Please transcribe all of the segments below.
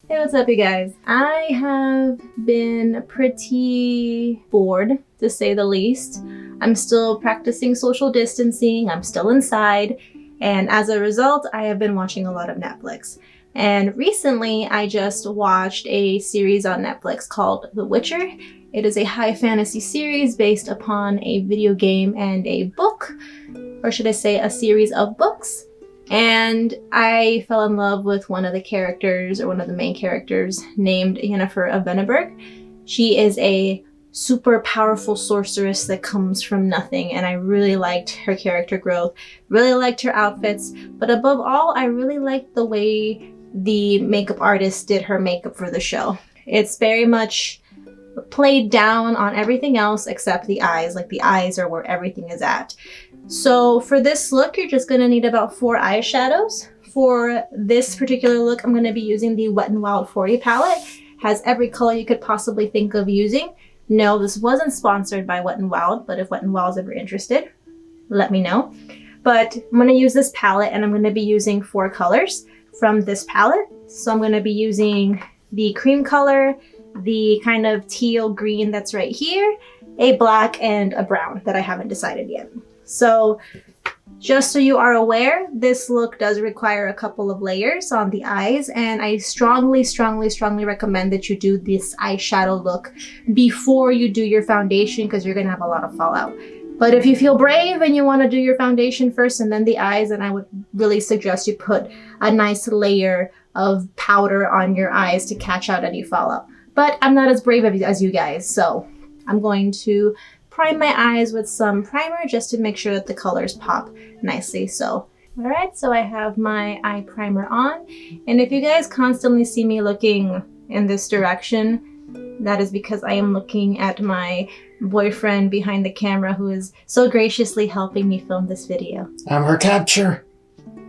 Hey, what's up you guys? I have been pretty bored, to say the least. I'm still practicing social distancing, I'm still inside, and as a result, I have been watching a lot of Netflix. And recently, I just watched a series on Netflix called The Witcher. It is a high fantasy series based upon a video game and a book, or should I say a series of books. And I fell in love with one of the characters, or one of the main characters, named Yennefer of Vengerberg. She is a super powerful sorceress that comes from nothing, and I really liked her character growth, really liked her outfits, but above all, I really liked the way the makeup artist did her makeup for the show. It's very much played down on everything else except the eyes. Like, the eyes are where everything is at. So for this look, you're just going to need about 4 eyeshadows. For this particular look, I'm going to be using the Wet n Wild 40 palette. Has every color you could possibly think of using. No, this wasn't sponsored by Wet n Wild, but if Wet n Wild's ever interested, let me know. But I'm going to use this palette, and I'm going to be using 4 colors from this palette. So I'm going to be using the cream color, the kind of teal green that's right here, a black, and a brown that I haven't decided yet. So just so you are aware, this look does require a couple of layers on the eyes, and I strongly recommend that you do this eyeshadow look before you do your foundation, because you're gonna have a lot of fallout. But if you feel brave and you want to do your foundation first and then the eyes, then I would really suggest you put a nice layer of powder on your eyes to catch out any fallout. But I'm not as brave as you guys, so I'm going to prime my eyes with some primer just to make sure that the colors pop nicely. So, all right, so I have my eye primer on. And if you guys constantly see me looking in this direction, that is because I am looking at my boyfriend behind the camera, who is so graciously helping me film this video. I'm her capture.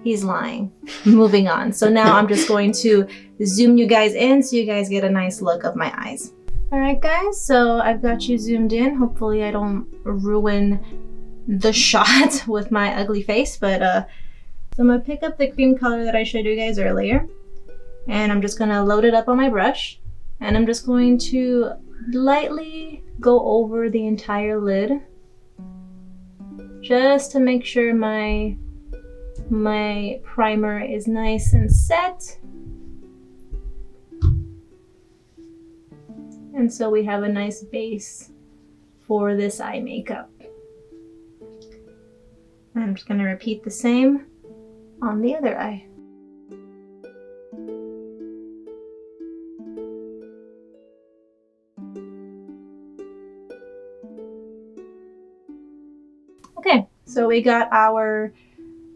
He's lying. Moving on. So now I'm just going to zoom you guys in so you guys get a nice look of my eyes. Alright guys, so I've got you zoomed in. Hopefully I don't ruin the shot with my ugly face, but so I'm going to pick up the cream color that I showed you guys earlier, and I'm just going to load it up on my brush, and I'm just going to lightly go over the entire lid just to make sure my primer is nice and set. And so we have a nice base for this eye makeup. And I'm just going to repeat the same on the other eye. Okay, so we got our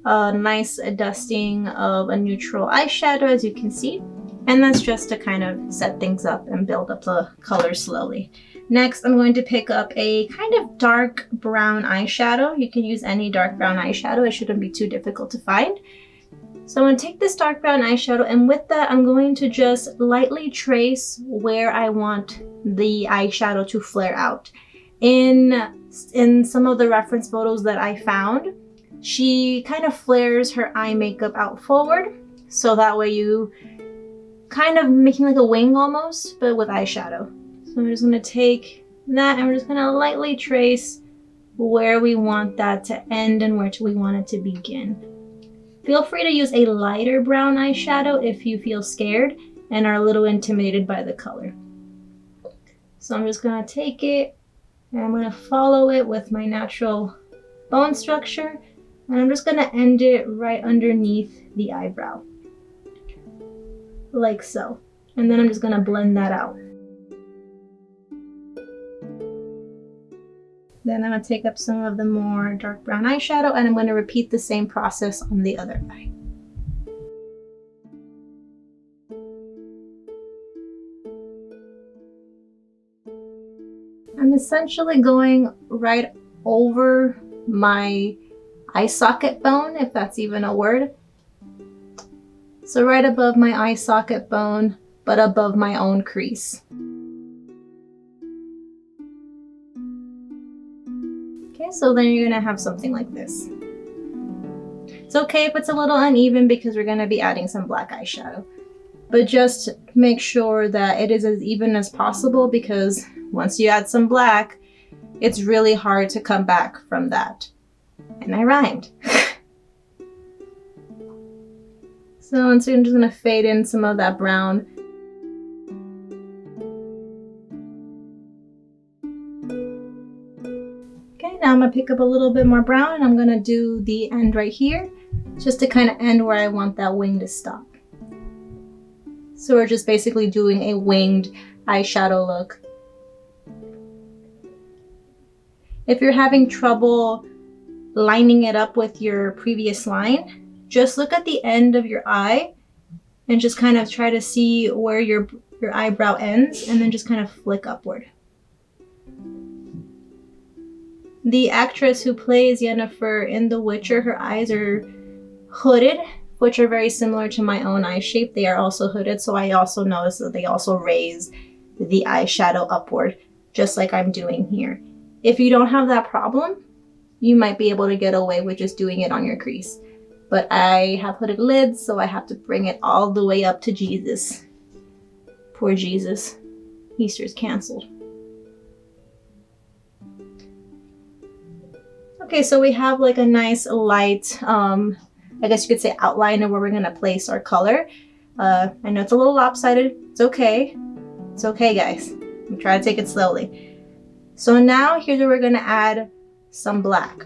nice dusting of a neutral eyeshadow, as you can see. And that's just to kind of set things up and build up the color slowly. Next, I'm going to pick up a kind of dark brown eyeshadow. You can use any dark brown eyeshadow. It shouldn't be too difficult to find. So I'm going to take this dark brown eyeshadow, and with that, I'm going to just lightly trace where I want the eyeshadow to flare out. In some of the reference photos that I found, she kind of flares her eye makeup out forward. So that way you kind of making like a wing almost, but with eyeshadow. So I'm just going to take that, and we're just going to lightly trace where we want that to end and where we want it to begin. Feel free to use a lighter brown eyeshadow if you feel scared and are a little intimidated by the color. So I'm just going to take it, and I'm going to follow it with my natural bone structure, and I'm just going to end it right underneath the eyebrow. Like so. And then I'm just going to blend that out. Then I'm going to take up some of the more dark brown eyeshadow, and I'm going to repeat the same process on the other eye. I'm essentially going right over my eye socket bone, if that's even a word. So right above my eye socket bone, but above my own crease. Okay, so then you're gonna have something like this. It's okay if it's a little uneven because we're gonna be adding some black eyeshadow. but just make sure that it is as even as possible, because once you add some black, it's really hard to come back from that. And I rhymed. So I'm just gonna fade in some of that brown. Okay, now I'm gonna pick up a little bit more brown and I'm gonna do the end right here, just to kind of end where I want that wing to stop. So we're just basically doing a winged eyeshadow look. If you're having trouble lining it up with your previous line, just look at the end of your eye and just kind of try to see where your eyebrow ends, and then just kind of flick upward. The actress who plays Yennefer in The Witcher, her eyes are hooded, which are very similar to my own eye shape. They are also hooded, so I also noticed that they also raise the eyeshadow upward, just like I'm doing here. If you don't have that problem, you might be able to get away with just doing it on your crease. But I have hooded lids, so I have to bring it all the way up to Jesus. Poor Jesus. Easter's canceled. Okay, so we have like a nice light, I guess you could say outliner where we're gonna place our color. I know it's a little lopsided. It's okay. It's okay, guys. I'm trying to take it slowly. So now here's where we're gonna add some black.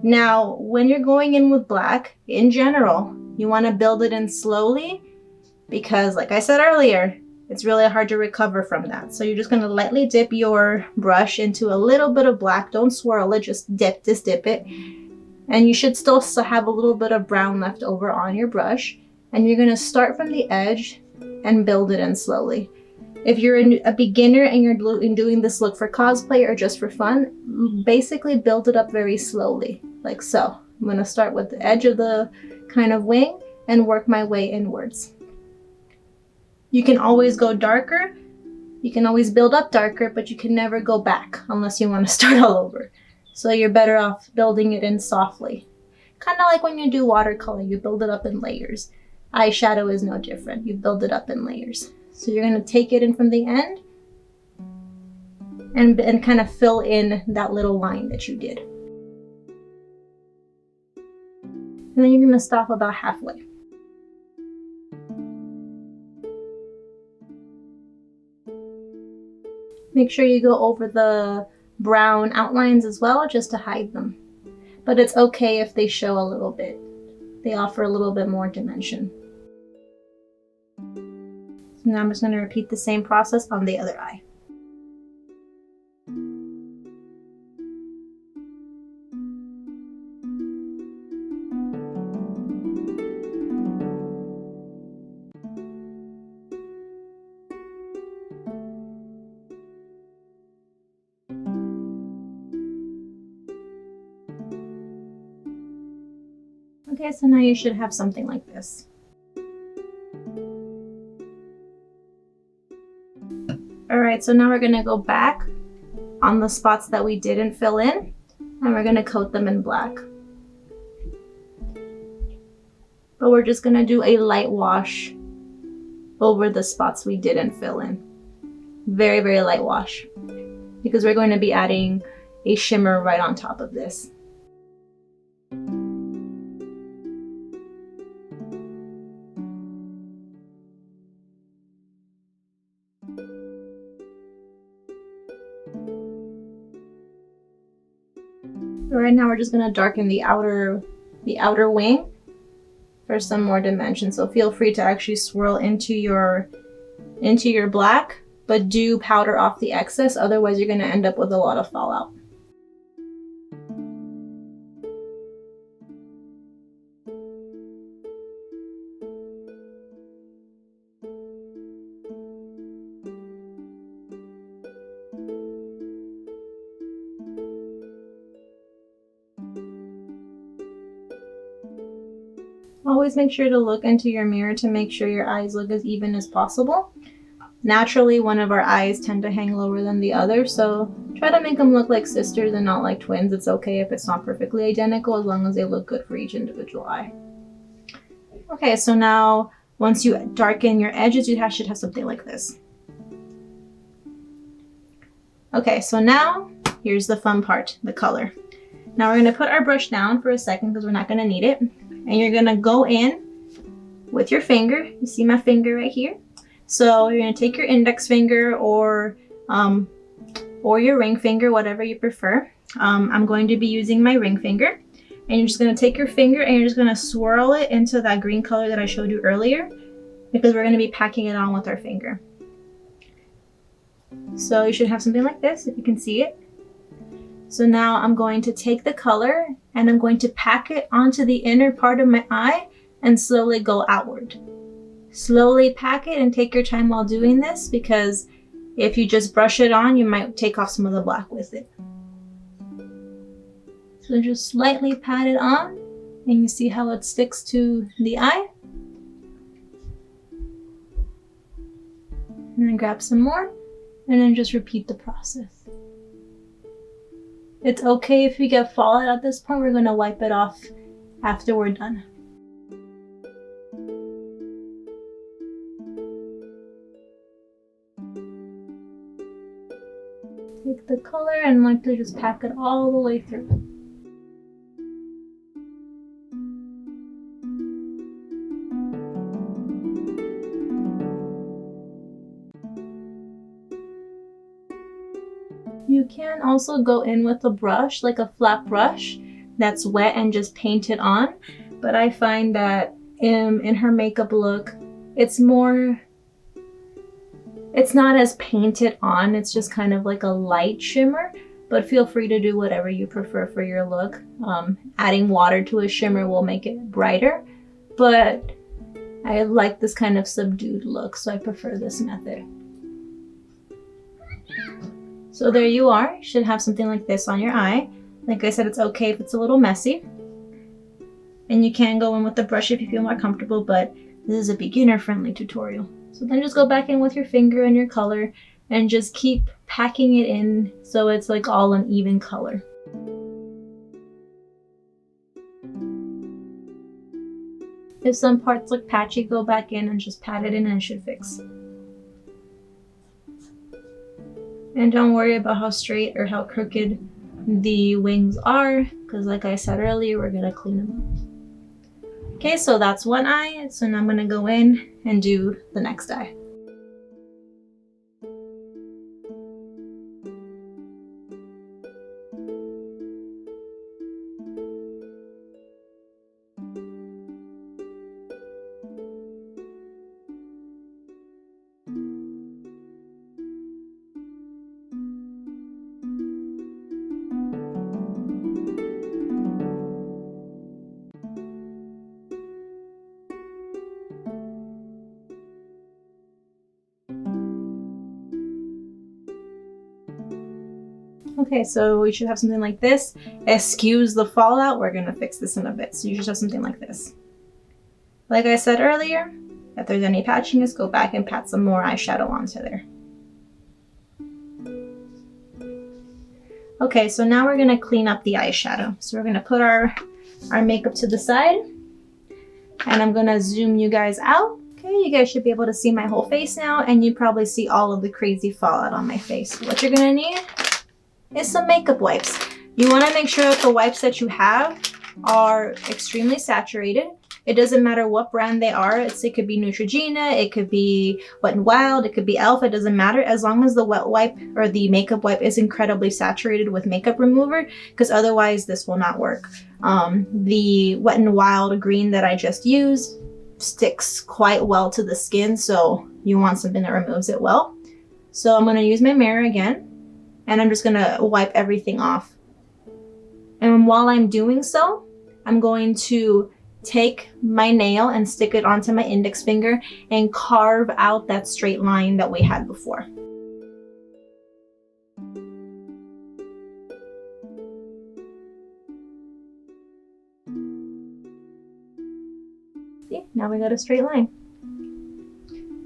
Now, when you're going in with black, in general, you want to build it in slowly, because like I said earlier, it's really hard to recover from that. So you're just going to lightly dip your brush into a little bit of black. Don't swirl it, just dip it. And you should still have a little bit of brown left over on your brush. And you're going to start from the edge and build it in slowly. If you're a beginner and you're doing this look for cosplay or just for fun, basically build it up very slowly, like so. I'm going to start with the edge of the kind of wing and work my way inwards. You can always go darker, you can always build up darker, but you can never go back unless you want to start all over. So you're better off building it in softly. Kind of like when you do watercolor, you build it up in layers. Eyeshadow is no different, you build it up in layers. So you're going to take it in from the end and kind of fill in that little line that you did. And then you're going to stop about halfway. Make sure you go over the brown outlines as well, just to hide them. But it's okay if they show a little bit. They offer a little bit more dimension. So now I'm just going to repeat the same process on the other eye. Okay, so now you should have something like this. Alright, so now we're going to go back on the spots that we didn't fill in, and we're going to coat them in black. But we're just going to do a light wash over the spots we didn't fill in. Very, very light wash, because we're going to be adding a shimmer right on top of this. Right now we're just going to darken the outer wing for some more dimension. So feel free to actually swirl into your black, but do powder off the excess, otherwise you're going to end up with a lot of fallout. Always make sure to look into your mirror to make sure your eyes look as even as possible. Naturally, one of our eyes tend to hang lower than the other, so try to make them look like sisters and not like twins. It's okay if it's not perfectly identical, as long as they look good for each individual eye. Okay, so now Once you darken your edges, you should have something like this. Okay, so now here's the fun part, the color. Now we're gonna put our brush down for a second because we're not gonna need it. And you're gonna go in with your finger. You see my finger right here? So you're gonna take your index finger or your ring finger, whatever you prefer. I'm going to be using my ring finger. And you're just gonna take your finger and you're just gonna swirl it into that green color that I showed you earlier, because we're gonna be packing it on with our finger. So you should have something like this, if you can see it. So now I'm going to take the color and I'm going to pack it onto the inner part of my eye and slowly go outward. Slowly pack it and take your time while doing this, because if you just brush it on, you might take off some of the black with it. So just slightly pat it on, and you see how it sticks to the eye. And then grab some more, and then just repeat the process. It's okay if you get fallout at this point. We're gonna wipe it off after we're done. Take the color and lightly just pack it all the way through. You can also go in with a brush, like a flat brush that's wet, and just paint it on. But I find that in her makeup look, it's not as painted on. It's just kind of like a light shimmer, but feel free to do whatever you prefer for your look. Adding water to a shimmer will make it brighter, but I like this kind of subdued look, so I prefer this method. So there you are. You should have something like this on your eye. Like I said, it's okay if it's a little messy. And you can go in with the brush if you feel more comfortable, but this is a beginner-friendly tutorial. So then just go back in with your finger and your color and just keep packing it in so it's like all an even color. If some parts look patchy, go back in and just pat it in and it should fix. And don't worry about how straight or how crooked the wings are, because like I said earlier, we're gonna clean them up. Okay, so that's one eye. So now I'm gonna go in and do the next eye. Okay, so we should have something like this. Excuse the fallout, we're gonna fix this in a bit. So you should have something like this. Like I said earlier, if there's any patchiness, go back and pat some more eyeshadow onto there. Okay, so now we're gonna clean up the eyeshadow. So we're gonna put our makeup to the side, and I'm gonna zoom you guys out. Okay, you guys should be able to see my whole face now, and you probably see all of the crazy fallout on my face. What you're gonna need is some makeup wipes. You wanna make sure that the wipes that you have are extremely saturated. It doesn't matter what brand they are. It could be Neutrogena, it could be Wet n Wild, it could be e.l.f. It doesn't matter, as long as the wet wipe or the makeup wipe is incredibly saturated with makeup remover, because otherwise this will not work. The Wet n Wild green that I just used sticks quite well to the skin, so you want something that removes it well. So I'm gonna use my mirror again, and I'm just gonna wipe everything off. And while I'm doing so, I'm going to take my nail and stick it onto my index finger and carve out that straight line that we had before. See, now we got a straight line.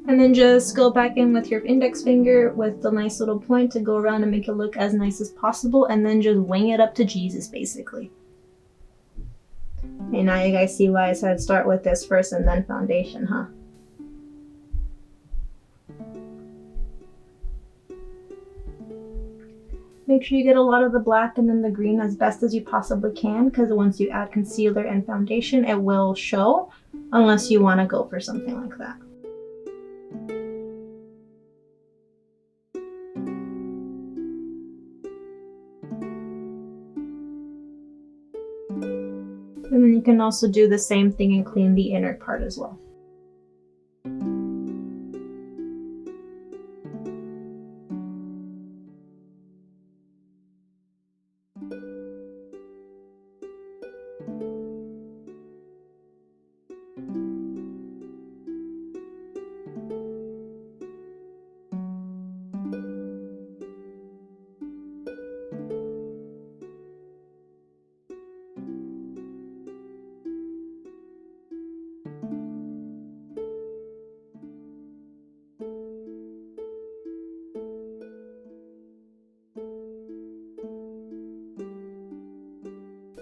And then just go back in with your index finger with the nice little point to go around and make it look as nice as possible, and then just wing it up to Jesus, basically. And now you guys see why I said start with this first and then foundation, huh? Make sure you get a lot of the black and then the green as best as you possibly can, because once you add concealer and foundation, it will show, unless you want to go for something like that. And then you can also do the same thing and clean the inner part as well.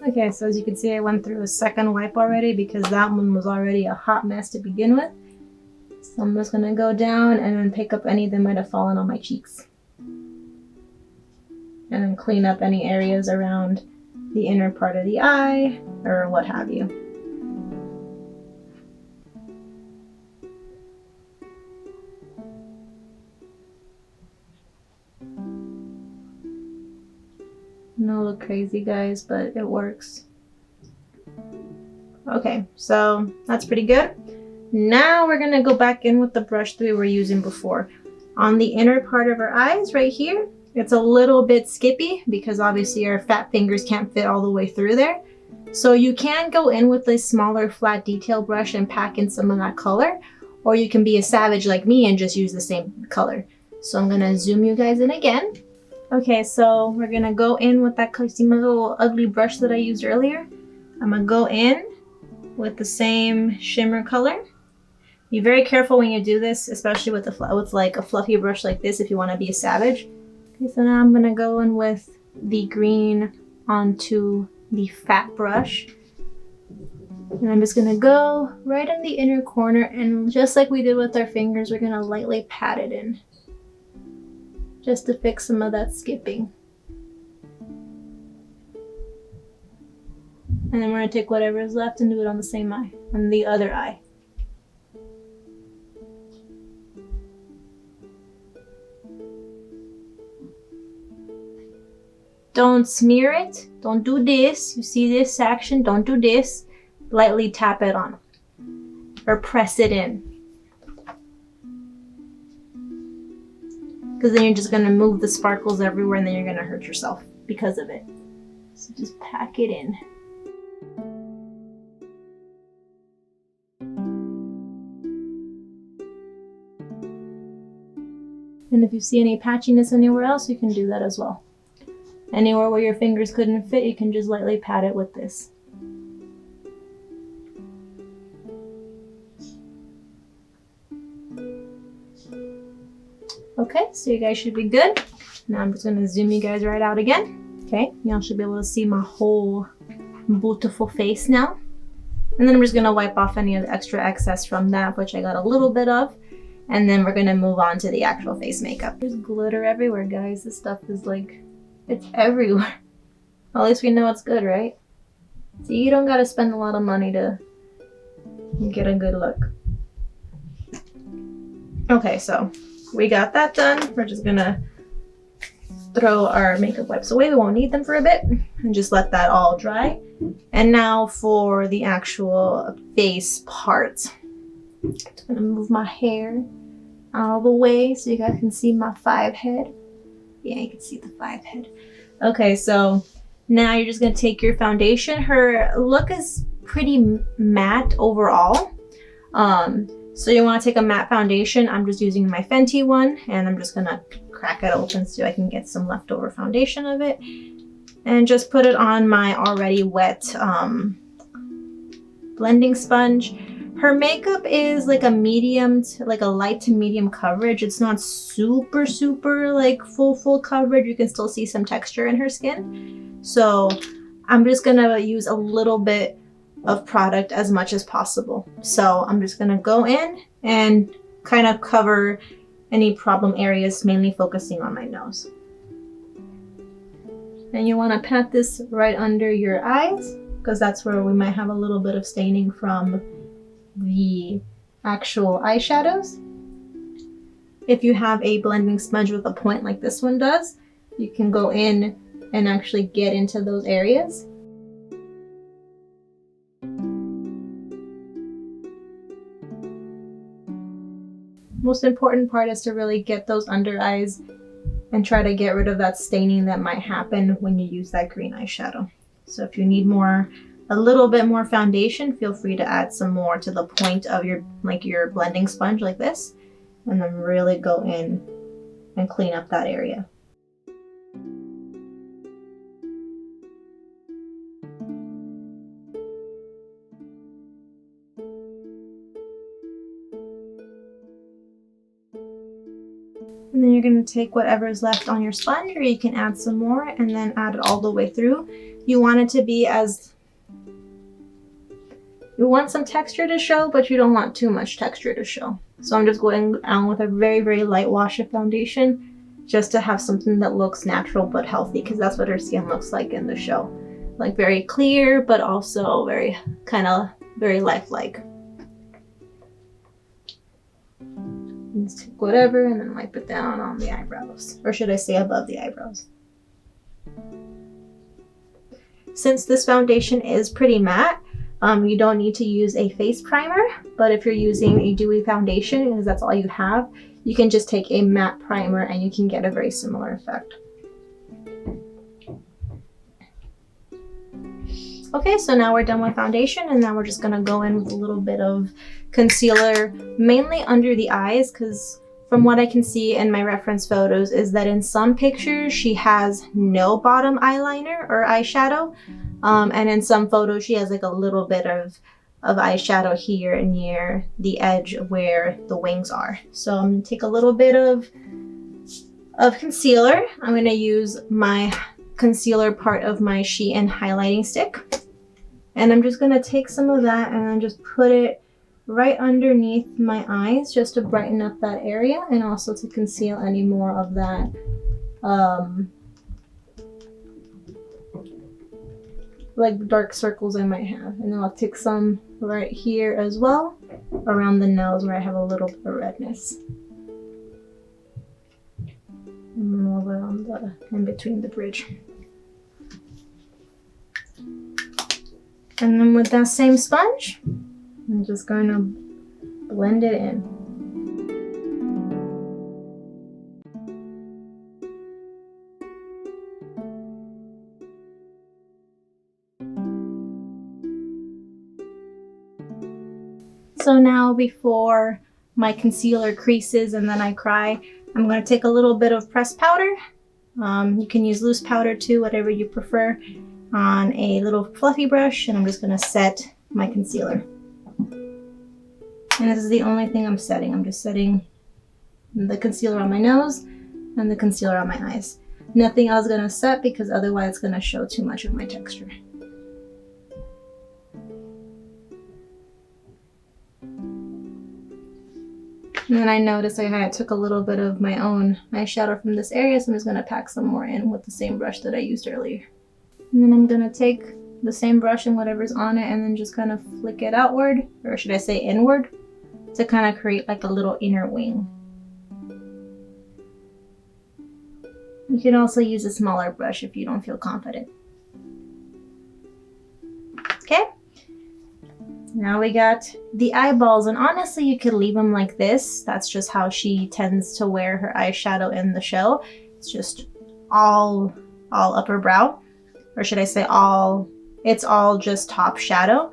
Okay, so as you can see, I went through a second wipe already because that one was already a hot mess to begin with. So I'm just gonna go down and then pick up any that might have fallen on my cheeks. And then clean up any areas around the inner part of the eye or what have you. No, look crazy guys, but it works. Okay, so that's pretty good. Now we're gonna go back in with the brush that we were using before. On the inner part of our eyes right here, it's a little bit skippy because obviously our fat fingers can't fit all the way through there. So you can go in with a smaller flat detail brush and pack in some of that color, or you can be a savage like me and just use the same color. So I'm gonna zoom you guys in again. Okay, so we're gonna go in with that little ugly brush that I used earlier. I'm gonna go in with the same shimmer color. Be very careful when you do this, especially with like a fluffy brush like this if you want to be a savage. Okay, so now I'm gonna go in with the green onto the fat brush. And I'm just gonna go right in the inner corner, and just like we did with our fingers, we're gonna lightly pat it in, just to fix some of that skipping. And then we're gonna take whatever is left and do it on the same eye, on the other eye. Don't smear it, don't do this. You see this action, don't do this. Lightly tap it on, or press it in. Because then you're just gonna move the sparkles everywhere and then you're gonna hurt yourself because of it. So just pack it in. And if you see any patchiness anywhere else, you can do that as well. Anywhere where your fingers couldn't fit, you can just lightly pat it with this. Okay, so you guys should be good. Now I'm just gonna zoom you guys right out again. Okay, y'all should be able to see my whole beautiful face now. And then I'm just gonna wipe off any of the extra excess from that, which I got a little bit of. And then we're gonna move on to the actual face makeup. There's glitter everywhere, guys. This stuff is like, it's everywhere. At least we know it's good, right? So you don't gotta spend a lot of money to get a good look. Okay, so we got that done. We're just gonna throw our makeup wipes away. We won't need them for a bit and just let that all dry. And now for the actual face part. Just gonna move my hair out of the way so you guys can see my 5 head. Yeah, you can see the 5 head. Okay, so now you're just gonna take your foundation. Her look is pretty matte overall. So you want to take a matte foundation. I'm just using my Fenty one, and I'm just gonna crack it open so I can get some leftover foundation of it, and just put it on my already wet blending sponge. Her makeup is like a medium to like a light to medium coverage. It's not super like full coverage. You can still see some texture in her skin. So I'm just gonna use a little bit of product as much as possible. So I'm just gonna go in and kind of cover any problem areas, mainly focusing on my nose. And you want to pat this right under your eyes because that's where we might have a little bit of staining from the actual eyeshadows. If you have a blending sponge with a point like this one does, you can go in and actually get into those areas. Most important part is to really get those under eyes and try to get rid of that staining that might happen when you use that green eyeshadow. So if you need a little bit more foundation, feel free to add some more to the point of your blending sponge like this, and then really go in and clean up that area. And then you're going to take whatever's left on your sponge, or you can add some more and then add it all the way through. You want it to be you want some texture to show, but you don't want too much texture to show. So I'm just going on with a very, very light wash of foundation just to have something that looks natural but healthy, because that's what her skin looks like in the show. Like very clear, but also very very lifelike. Just take whatever and then wipe it down on the eyebrows, or should I say above the eyebrows. Since this foundation is pretty matte, you don't need to use a face primer, but if you're using a dewy foundation, because that's all you have, you can just take a matte primer and you can get a very similar effect. Okay, so now we're done with foundation, and now we're just gonna go in with a little bit of concealer, mainly under the eyes, because from what I can see in my reference photos is that in some pictures she has no bottom eyeliner or eyeshadow, and in some photos she has like a little bit of eyeshadow here near the edge where the wings are. So I'm gonna take a little bit of concealer. I'm gonna use my concealer part of my Shein highlighting stick. And I'm just going to take some of that and then just put it right underneath my eyes just to brighten up that area, and also to conceal any more of that like dark circles I might have. And then I'll take some right here as well around the nose where I have a little bit of redness. And a little bit on in between the bridge. And then with that same sponge, I'm just going to blend it in. So now, before my concealer creases and then I cry, I'm going to take a little bit of pressed powder. You can use loose powder too, whatever you prefer, on a little fluffy brush, and I'm just going to set my concealer. And this is the only thing I'm setting. I'm just setting the concealer on my nose and the concealer on my eyes. Nothing else going to set, because otherwise it's going to show too much of my texture. And then I noticed I took a little bit of my own eyeshadow from this area, so I'm just going to pack some more in with the same brush that I used earlier. And then I'm going to take the same brush and whatever's on it and then just kind of flick it outward, or should I say inward, to kind of create like a little inner wing. You can also use a smaller brush if you don't feel confident. Okay, now we got the eyeballs, and honestly you could leave them like this. That's just how she tends to wear her eyeshadow in the show. It's just all upper brow. Or should I say it's all just top shadow,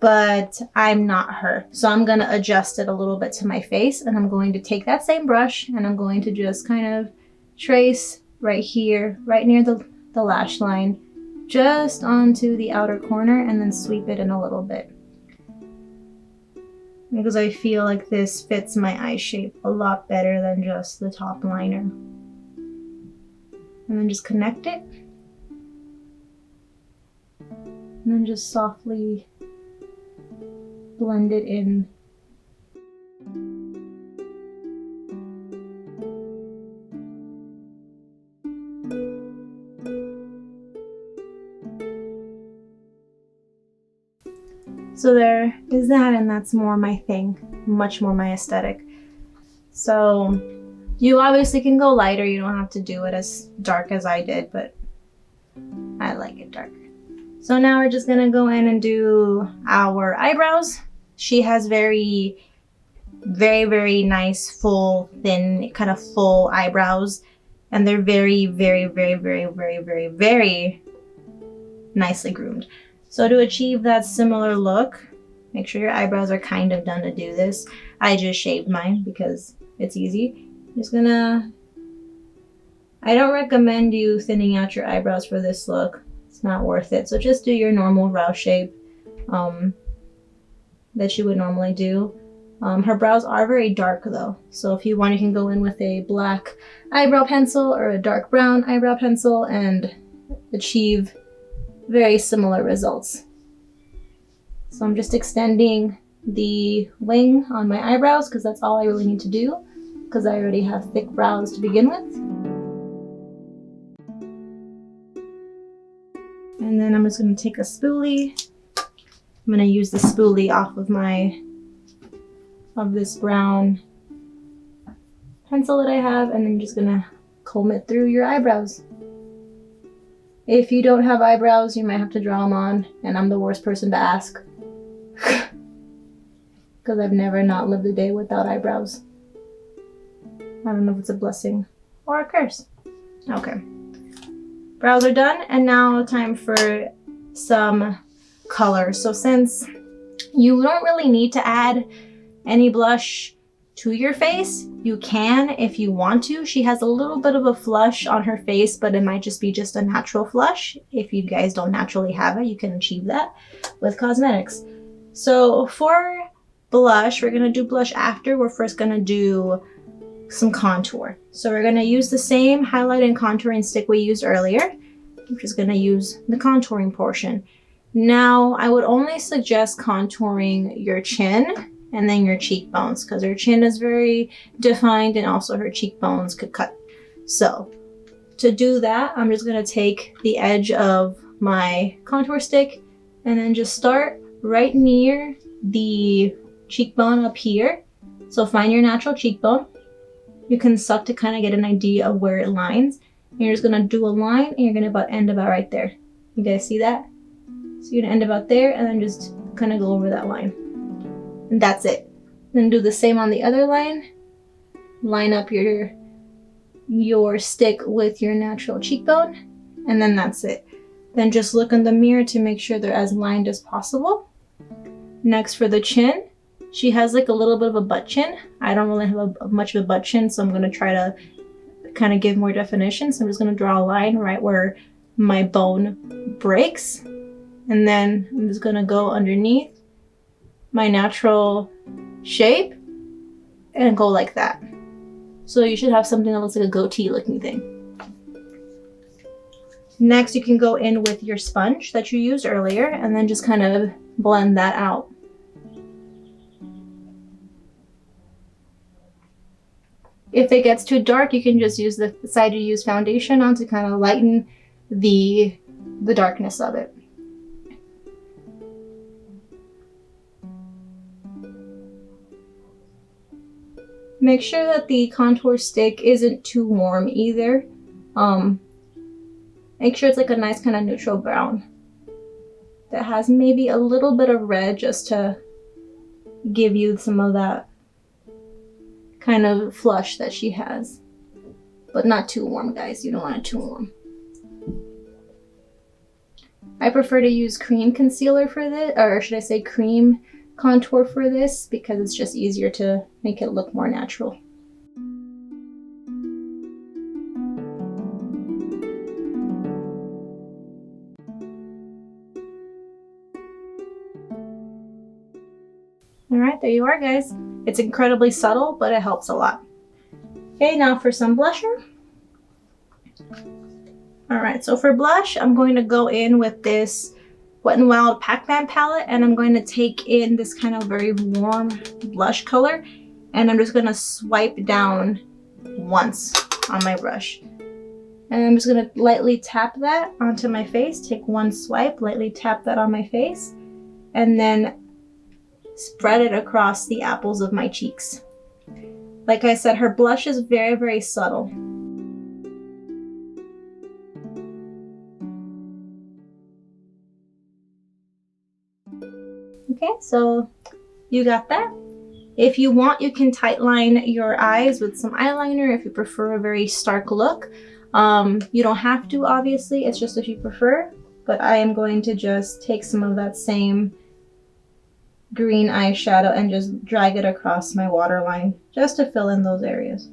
but I'm not her. So I'm going to adjust it a little bit to my face, and I'm going to take that same brush and I'm going to just kind of trace right here, right near the lash line, just onto the outer corner, and then sweep it in a little bit. Because I feel like this fits my eye shape a lot better than just the top liner. And then just connect it. And then just softly blend it in. So there is that, and that's more my thing, much more my aesthetic. So you obviously can go lighter, you don't have to do it as dark as I did, but I like it dark. So now we're just gonna go in and do our eyebrows. She has very nice, full, thin, kind of full eyebrows, and they're very nicely groomed. So to achieve that similar look, make sure your eyebrows are kind of done to do this. I just shaved mine because it's easy. I don't recommend you thinning out your eyebrows for this look. It's not worth it. So just do your normal brow shape that you would normally do. Her brows are very dark though. So if you want, you can go in with a black eyebrow pencil or a dark brown eyebrow pencil and achieve very similar results. So I'm just extending the wing on my eyebrows because that's all I really need to do, because I already have thick brows to begin with. And then I'm just going to take a spoolie. I'm going to use the spoolie off of this brown pencil that I have, and then just going to comb it through your eyebrows. If you don't have eyebrows, you might have to draw them on, and I'm the worst person to ask because I've never not lived a day without eyebrows. I don't know if it's a blessing or a curse. Okay. Brows are done, and now time for some color. So since you don't really need to add any blush to your face, you can if you want to. She has a little bit of a flush on her face, but it might just be a natural flush. If you guys don't naturally have it, you can achieve that with cosmetics. So for blush, we're gonna do blush after. We're first gonna do some contour. So we're gonna use the same highlight and contouring stick we used earlier. I'm just gonna use the contouring portion. Now, I would only suggest contouring your chin and then your cheekbones, because her chin is very defined and also her cheekbones could cut. So to do that, I'm just gonna take the edge of my contour stick and then just start right near the cheekbone up here. So find your natural cheekbone. You can suck to kind of get an idea of where it lines. And you're just gonna do a line and you're gonna end about right there. You guys see that? So you're gonna end about there and then just kind of go over that line. And that's it. Then do the same on the other line. Line up your stick with your natural cheekbone, and then that's it. Then just look in the mirror to make sure they're as lined as possible. Next, for the chin, she has like a little bit of a butt chin. I don't really have much of a butt chin, so I'm gonna try to kind of give more definition. So I'm just gonna draw a line right where my bone breaks, and then I'm just gonna go underneath my natural shape and go like that. So you should have something that looks like a goatee looking thing. Next, you can go in with your sponge that you used earlier and then just kind of blend that out. If it gets too dark, you can just use the side you use foundation on to kind of lighten the darkness of it. Make sure that the contour stick isn't too warm either. Make sure it's like a nice kind of neutral brown that has maybe a little bit of red just to give you some of that kind of flush that she has. But not too warm, guys. You don't want it too warm. I prefer to use cream concealer for this, or should I say cream contour for this, because it's just easier to make it look more natural. Alright, there you are, guys. It's incredibly subtle, but it helps a lot. Okay, now for some blusher. Alright, so for blush, I'm going to go in with this Wet n Wild Pac-Man palette, and I'm going to take in this kind of very warm blush color, and I'm just going to swipe down once on my brush. And I'm just going to lightly tap that onto my face. Take one swipe, lightly tap that on my face, and then spread it across the apples of my cheeks. Like I said, her blush is very, very subtle. Okay, so you got that. If you want, you can tightline your eyes with some eyeliner if you prefer a very stark look. You don't have to, obviously, it's just if you prefer. But I am going to just take some of that same green eyeshadow and just drag it across my waterline just to fill in those areas.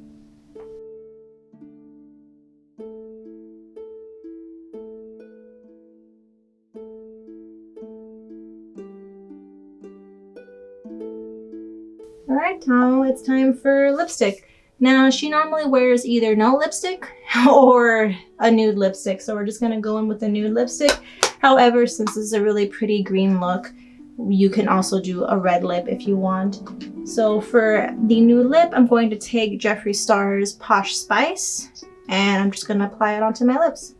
Alright, now it's time for lipstick. Now, she normally wears either no lipstick or a nude lipstick, so we're just going to go in with a nude lipstick. However, since this is a really pretty green look, you can also do a red lip if you want. So for the nude lip, I'm going to take Jeffree Star's Posh Spice, and I'm just going to apply it onto my lips.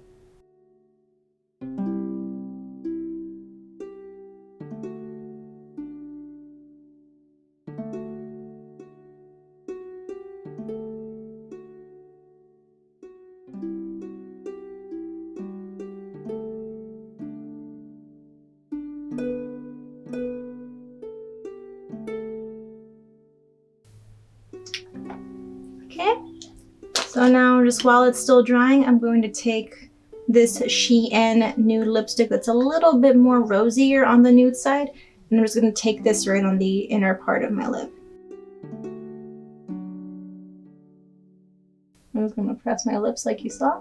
Okay, so now just while it's still drying, I'm going to take this Shein nude lipstick that's a little bit more rosier on the nude side, and I'm just going to take this right on the inner part of my lip. I'm just going to press my lips like you saw.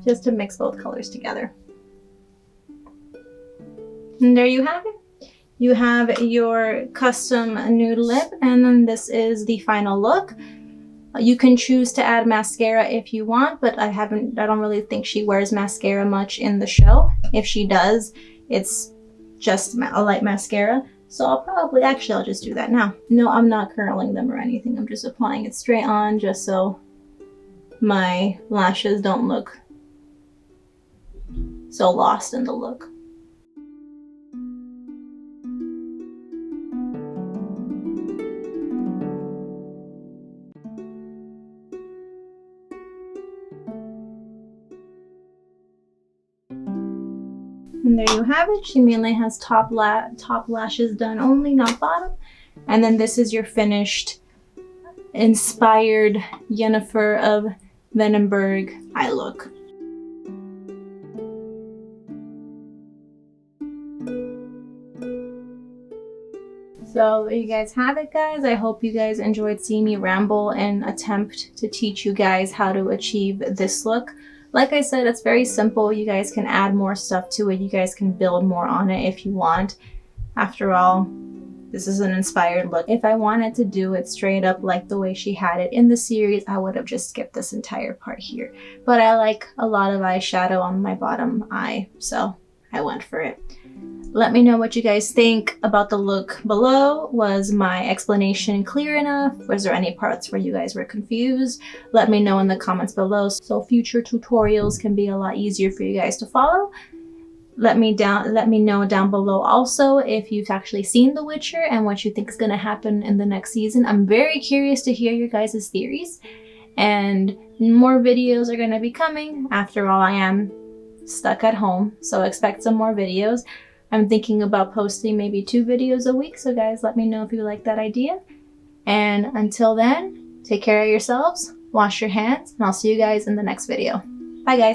Just to mix both colors together. And there you have it. You have your custom nude lip, and then this is the final look. You can choose to add mascara if you want, but I don't really think she wears mascara much in the show. If she does, it's just a light mascara. So I'll just do that now. No, I'm not curling them or anything. I'm just applying it straight on just so my lashes don't look so lost in the look. And there you have it. She mainly has top lashes done only, not bottom. And then this is your finished, inspired Yennefer of Vengerberg eye look. So there you guys have it, guys. I hope you guys enjoyed seeing me ramble and attempt to teach you guys how to achieve this look. Like I said, it's very simple. You guys can add more stuff to it. You guys can build more on it if you want. After all, this is an inspired look. If I wanted to do it straight up like the way she had it in the series, I would have just skipped this entire part here. But I like a lot of eyeshadow on my bottom eye, so I went for it. Let me know what you guys think about the look below. Was my explanation clear enough? Was there any parts where you guys were confused? Let me know in the comments below so future tutorials can be a lot easier for you guys to follow. Let me know down below also if you've actually seen The Witcher and what you think is going to happen in the next season. I'm very curious to hear your guys' theories, and more videos are going to be coming. After all, I am stuck at home, so expect some more videos. I'm thinking about posting maybe 2 videos a week, so guys, let me know if you like that idea. And until then, take care of yourselves, wash your hands, and I'll see you guys in the next video. Bye, guys.